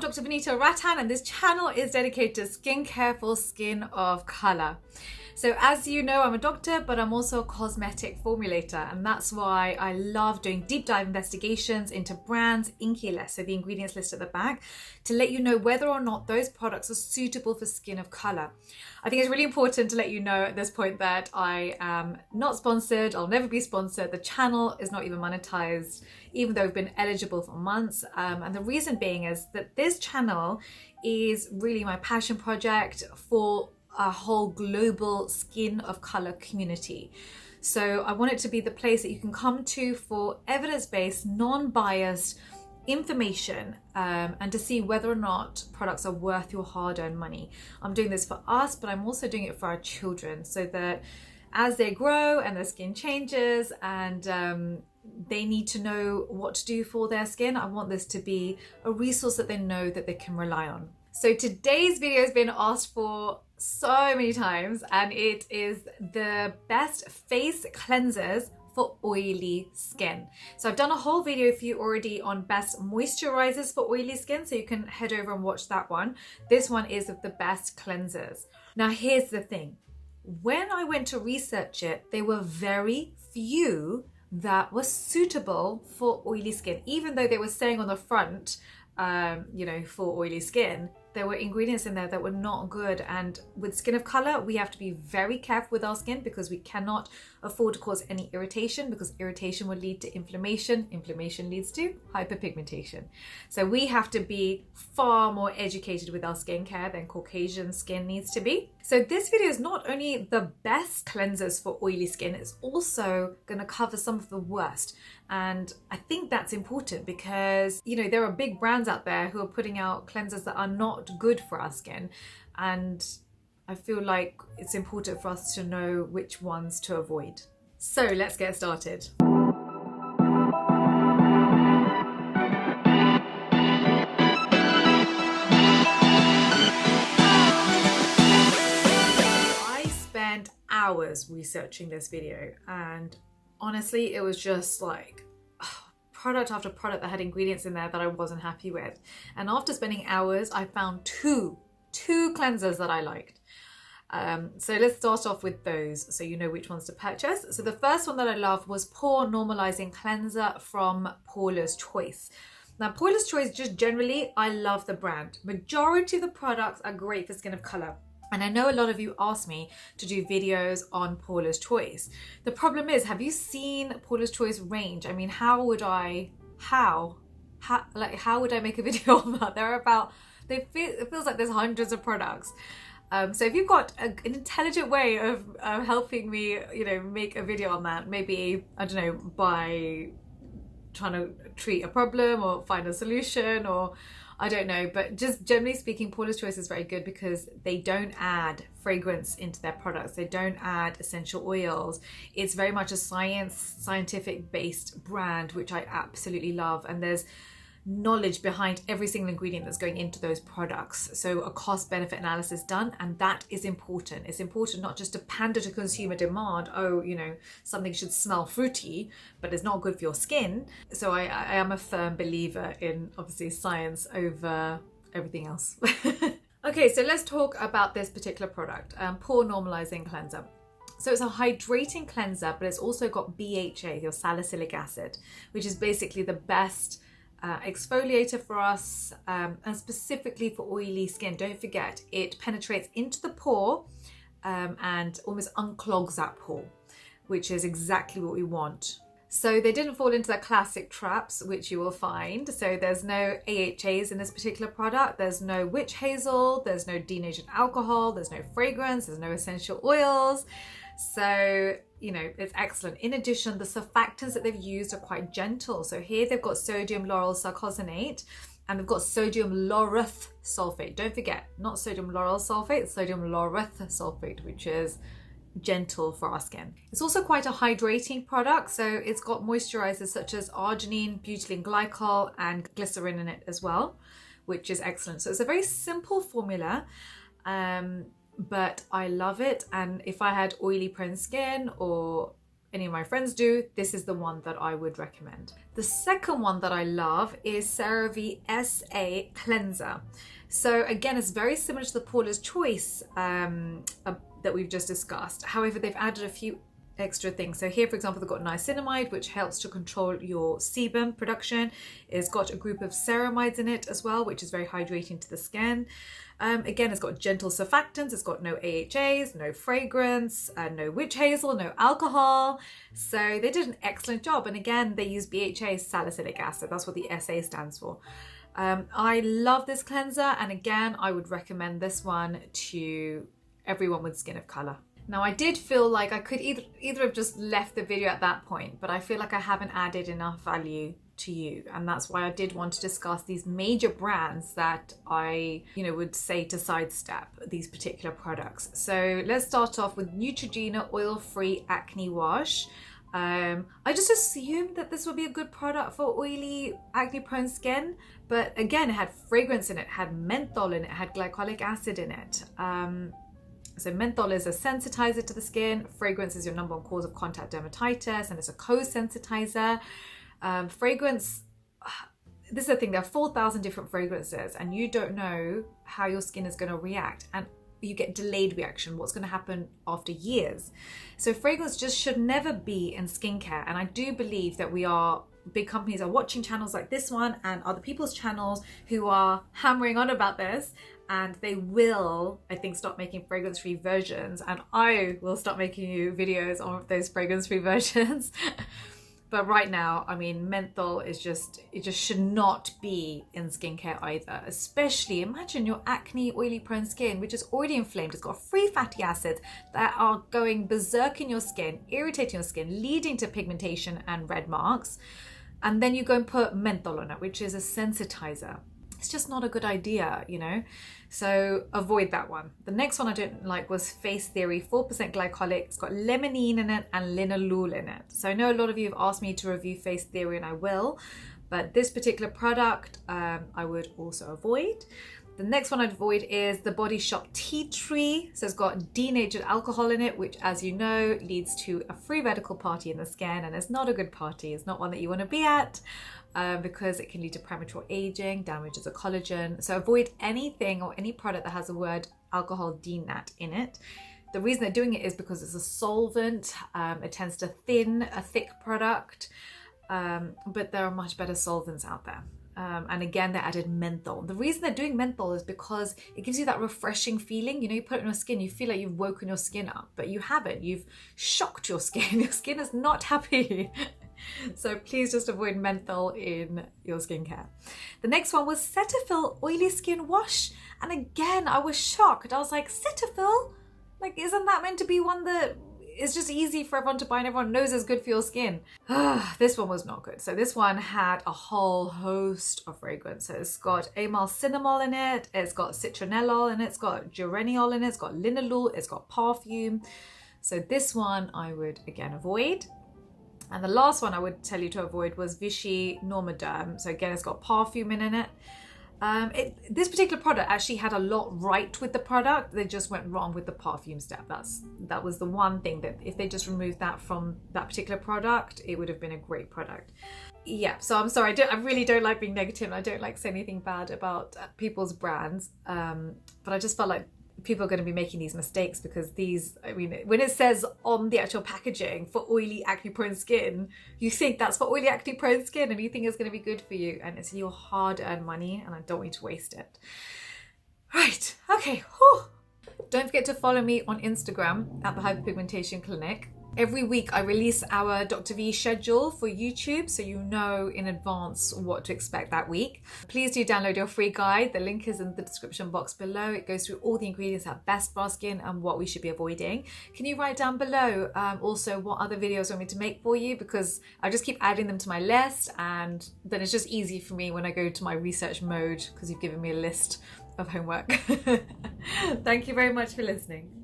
I'm Dr. Vanita Rattan, and this channel is dedicated to skincare for skin of color. So as you know, I'm a doctor, but I'm also a cosmetic formulator, and that's why I love doing deep dive investigations into brands, inky list, so the ingredients list at the back, to let you know whether or not those products are suitable for skin of color. I think it's really important to let you know at this point that I am not sponsored, I'll never be sponsored, the channel is not even monetized, even though I've been eligible for months. And the reason being is that this channel is really my passion project for a whole global skin of color community. So I want it to be the place that you can come to for evidence-based, non-biased information and to see whether or not products are worth your hard-earned money. I'm doing this for us, but I'm also doing it for our children, so that as they grow and their skin changes and they need to know what to do for their skin, I want this to be a resource that they know that they can rely on. So today's video has been asked for so many times, and it is the best face cleansers for oily skin. So I've done a whole video for you already on best moisturizers for oily skin, so you can head over and watch that one. This one is of the best cleansers. Now here's the thing. When I went to research it, there were very few that were suitable for oily skin. Even though they were saying on the front, for oily skin, there were ingredients in there that were not good. And with skin of color, we have to be very careful with our skin because we cannot afford to cause any irritation, because irritation will lead to inflammation. Inflammation leads to hyperpigmentation. So we have to be far more educated with our skincare than Caucasian skin needs to be. So this video is not only the best cleansers for oily skin, it's also going to cover some of the worst. And I think that's important because, there are big brands out there who are putting out cleansers that are not good for our skin. And I feel like it's important for us to know which ones to avoid. So let's get started. I spent hours researching this video, and honestly, it was just like product after product that had ingredients in there that I wasn't happy with. And after spending hours, I found two cleansers that I liked. So let's start off with those so you know which ones to purchase. So the first one that I loved was Pore Normalizing Cleanser from Paula's Choice. Now, Paula's Choice, just generally, I love the brand. Majority of the products are great for skin of color. And I know a lot of you asked me to do videos on Paula's Choice. The problem is, have you seen Paula's Choice range? I mean, how would I make a video on that? It feels like there's hundreds of products. So if you've got an intelligent way of helping me, make a video on that, maybe, I don't know, by trying to treat a problem or find a solution, or I don't know, but just generally speaking, Paula's Choice is very good because they don't add fragrance into their products. They don't add essential oils. It's very much a scientific based brand, which I absolutely love. And there's knowledge behind every single ingredient that's going into those products. So a cost benefit analysis done, and that is important. It's important not just to pander to consumer demand. Something should smell fruity, but it's not good for your skin. So I am a firm believer in, obviously, science over everything else. Okay, so let's talk about this particular product, Pore Normalizing Cleanser. So it's a hydrating cleanser, but it's also got BHA, your salicylic acid, which is basically the best exfoliator for us, and specifically for oily skin. Don't forget, it penetrates into the pore and almost unclogs that pore, which is exactly what we want. So they didn't fall into the classic traps, which you will find. So there's no AHAs in this particular product. There's no witch hazel. There's no denatured alcohol. There's no fragrance. There's no essential oils. So, it's excellent. In addition, the surfactants that they've used are quite gentle. So here they've got sodium lauryl sarcosinate and they've got sodium laureth sulfate. Don't forget, not sodium lauryl sulfate, sodium laureth sulfate, which is gentle for our skin. It's also quite a hydrating product. So it's got moisturizers such as arginine, butylene glycol, and glycerin in it as well, which is excellent. So it's a very simple formula. But I love it, and if I had oily prone skin or any of my friends do, this is the one that I would recommend. The second one that I love is CeraVe SA Cleanser. So again, it's very similar to the Paula's Choice that we've just discussed. However, they've added a few extra things. So here, for example, they've got niacinamide, which helps to control your sebum production. It's got a group of ceramides in it as well, which is very hydrating to the skin. Again, it's got gentle surfactants. It's got no AHAs, no fragrance, no witch hazel, no alcohol. So they did an excellent job. And again, they use BHA, salicylic acid. That's what the SA stands for. I love this cleanser. And again, I would recommend this one to everyone with skin of color. Now, I did feel like I could either have just left the video at that point, but I feel like I haven't added enough value to you. And that's why I did want to discuss these major brands that I, would say to sidestep these particular products. So let's start off with Neutrogena Oil-Free Acne Wash. I just assumed that this would be a good product for oily, acne-prone skin. But again, it had fragrance in it, had menthol in it, had glycolic acid in it. So menthol is a sensitizer to the skin. Fragrance is your number one cause of contact dermatitis, and it's a co-sensitizer. Fragrance, this is the thing, there are 4,000 different fragrances, and you don't know how your skin is going to react. And you get delayed reaction, what's going to happen after years. So fragrance just should never be in skincare. And I do believe that big companies are watching channels like this one and other people's channels who are hammering on about this. And they will, I think, stop making fragrance-free versions. And I will stop making you videos on those fragrance-free versions. But right now, I mean, menthol is it just should not be in skincare either. Especially, imagine your acne, oily prone skin, which is already inflamed. It's got free fatty acids that are going berserk in your skin, irritating your skin, leading to pigmentation and red marks. And then you go and put menthol on it, which is a sensitizer. It's just not a good idea, So avoid that one. The next one I didn't like was Face Theory 4% glycolic. It's got limonene in it and linalool in it. So I know a lot of you have asked me to review Face Theory, and I will. But this particular product, I would also avoid. The next one I'd avoid is the Body Shop Tea Tree. So it's got denatured alcohol in it, which, as you know, leads to a free radical party in the skin, and it's not a good party. It's not one that you want to be at. Because it can lead to premature aging, damages the collagen. So avoid anything or any product that has the word alcohol denat in it. The reason they're doing it is because it's a solvent. It tends to thin a thick product, but there are much better solvents out there. And again, they added menthol. The reason they're doing menthol is because it gives you that refreshing feeling. You put it on your skin, you feel like you've woken your skin up, but you haven't. You've shocked your skin. Your skin is not happy. So please just avoid menthol in your skincare. The next one was Cetaphil Oily Skin Wash. And again, I was shocked. I was like, Cetaphil? Like, isn't that meant to be one that is just easy for everyone to buy and everyone knows is good for your skin? This one was not good. So this one had a whole host of fragrances. It's got amyl cinnamol in it. It's got citronellol in it. It's got geraniol in it. It's got linalool. It's got perfume. So this one I would, again, avoid. And the last one I would tell you to avoid was Vichy Normaderm. So again, it's got perfume in it. This particular product actually had a lot right with the product. They just went wrong with the perfume step. That was the one thing that if they just removed that from that particular product, it would have been a great product. Yeah, so I'm sorry. I really don't like being negative. And I don't like saying anything bad about people's brands. But I just felt like people are going to be making these mistakes because when it says on the actual packaging for oily acne prone skin, you think that's for oily acne prone skin and you think it's going to be good for you, and it's your hard-earned money and I don't want you to waste it. Right, okay. Whew. Don't forget to follow me on Instagram at the Hyperpigmentation Clinic. Every week I release our Dr. V schedule for YouTube, so you know in advance what to expect that week. Please do download your free guide. The link is in the description box below. It goes through all the ingredients that are best for our skin and what we should be avoiding. Can you write down below also what other videos you want me to make for you? Because I just keep adding them to my list, and then it's just easy for me when I go to my research mode because you've given me a list of homework. Thank you very much for listening.